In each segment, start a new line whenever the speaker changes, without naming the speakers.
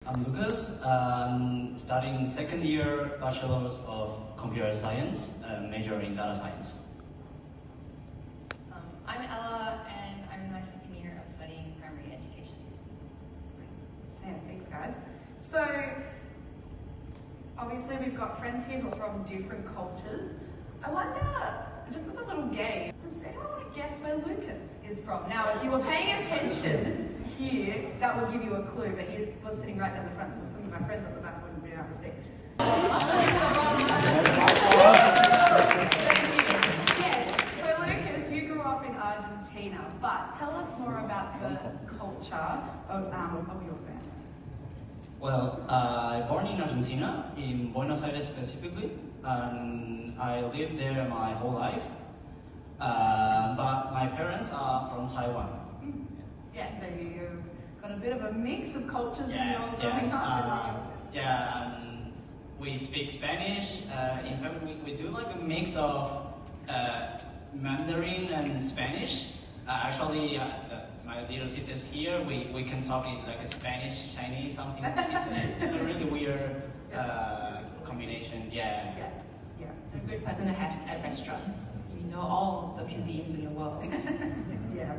I'm Lucas, studying second year Bachelor's of Computer Science, major in Data Science.
I'm Ella, and I'm in my second year of studying primary education.
Yeah, thanks guys. So, obviously we've got friends here who are from different cultures. I wonder, just as a little game, does anyone want to guess where Lucas is from? Now, if you were paying attention here, that would give you a clue, but he was sitting right down the front, so some of my friends at the back wouldn't be able to see. Yes, so Lucas, you grew up in Argentina, but tell us more about the culture of your family.
Well, I born in Argentina, in Buenos Aires specifically, and I lived there my whole life. But my parents are from Taiwan.
Yeah, so you've got a bit of a mix of cultures
Yes,
in your growing
yes.
up.
Yeah, and we speak Spanish. In fact, we do like a mix of Mandarin and Spanish. Actually, my little sisters here, we can talk in like a Spanish, Chinese, something. It's a really weird combination. Yeah.
Yeah.
A good person to have at restaurants. We know all the cuisines in the world.
Yeah.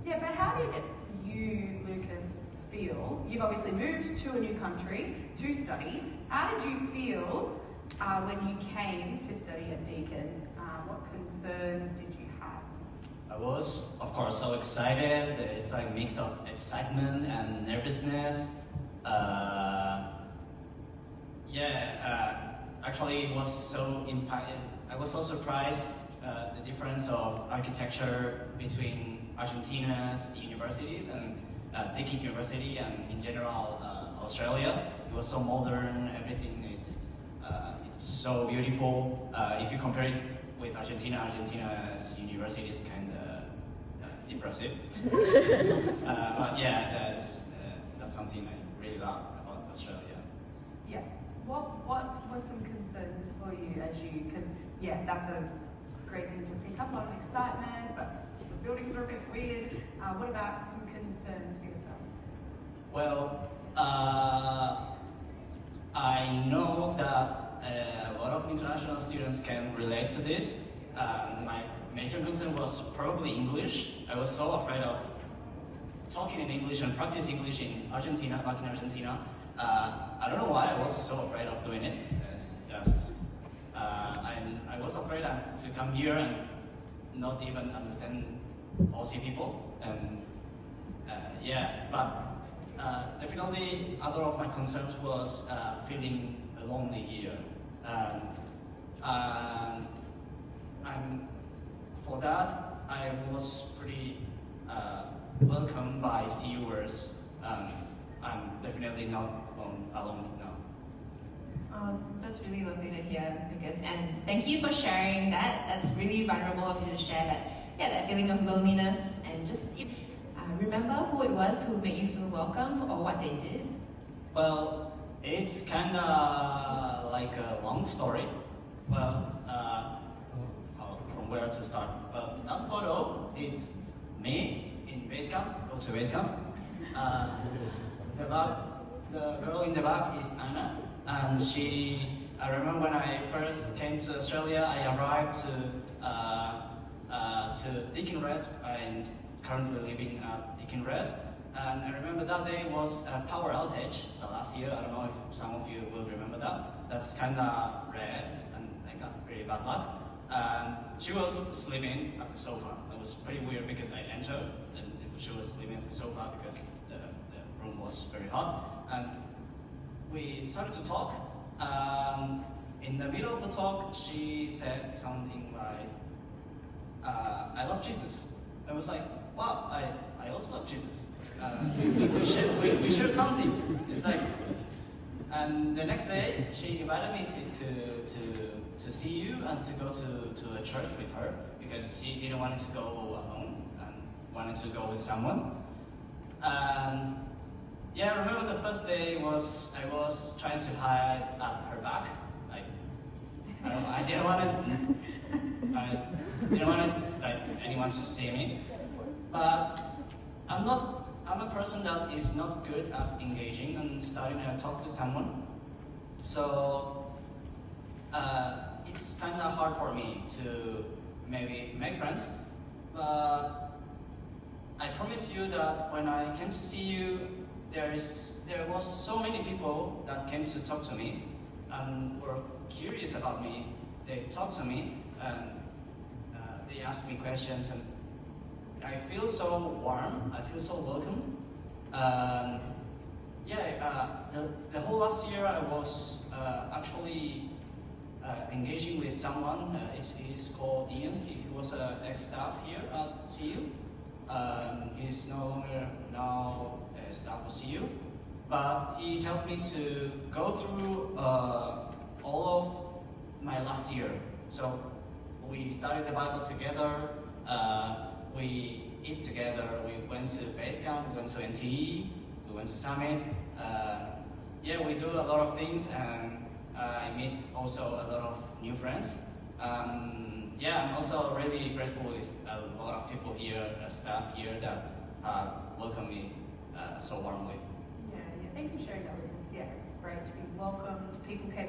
Yeah, but how did you, Lucas, feel? You've obviously moved to a new country to study. How did you feel when you came to study at Deakin? What concerns did you have?
I was, of course, so excited. It's like a mix of excitement and nervousness. Actually, it was so impacted. I was so surprised the difference of architecture between Argentina's universities and Deakin University and in general Australia. It was so modern. Everything is it's so beautiful. If you compare it with Argentina's university is kind of impressive. But yeah, that's something I really love about Australia.
Yeah. What were some concerns for you as you, because yeah, that's a great thing to pick up on, excitement, but the buildings are a bit weird. What about some concerns for yourself?
Well, I know that a lot of international students can relate to this. My major concern was probably English. I was so afraid of talking in English and practice English in Argentina, back in Argentina. I don't know why I was so afraid of doing it. I was afraid to come here and not even understand Aussie people. And definitely other of my concerns was feeling lonely here. And for that, I was pretty welcomed by CUers. I'm definitely not alone now.
That's really lovely to hear, Lucas, and thank you for sharing that. That's really vulnerable of you to share that feeling of loneliness, and just remember who it was who made you feel welcome or what they did.
Well, it's kind of like a long story. Well, from where to start? Well, that photo, it's me in base camp, go to base camp. The girl in the back is Anna, and I remember when I first came to Australia, I arrived to Deakin Res, and currently living at Deakin Res. And I remember that day was a power outage last year. I don't know if some of you will remember that. That's kind of rare, and I got really bad luck. And she was sleeping at the sofa. It was pretty weird because I entered, and she was sleeping at the sofa because the room was very hot. And we started to talk. In the middle of the talk, she said something like, I love Jesus. I was like, wow, I also love Jesus. We share something. It's like, and the next day, she invited me to see you and to go to a church with her because she didn't want to go alone and wanted to go with someone. Yeah, I remember the first day I was trying to hide at her back. Like, I didn't anyone to see me. But I'm I'm a person that is not good at engaging and starting to talk to someone. So it's kind of hard for me to maybe make friends. But I promise you that when I came to see you, there was so many people that came to talk to me and were curious about me. They talked to me and they asked me questions, and I feel so warm. I feel so welcome. The whole last year I was actually engaging with someone. He's called Ian. He was an ex-staff here at CU. He's no longer now a staff of CU, but he helped me to go through all of my last year. So we studied the Bible together, we eat together, we went to base camp, we went to NTE, we went to Summit. We do a lot of things, and I meet also a lot of new friends. I'm also really grateful with a lot of people here, staff here that welcome me so warmly.
Yeah, thanks for sharing that with us. Yeah, it's great to be welcomed. People came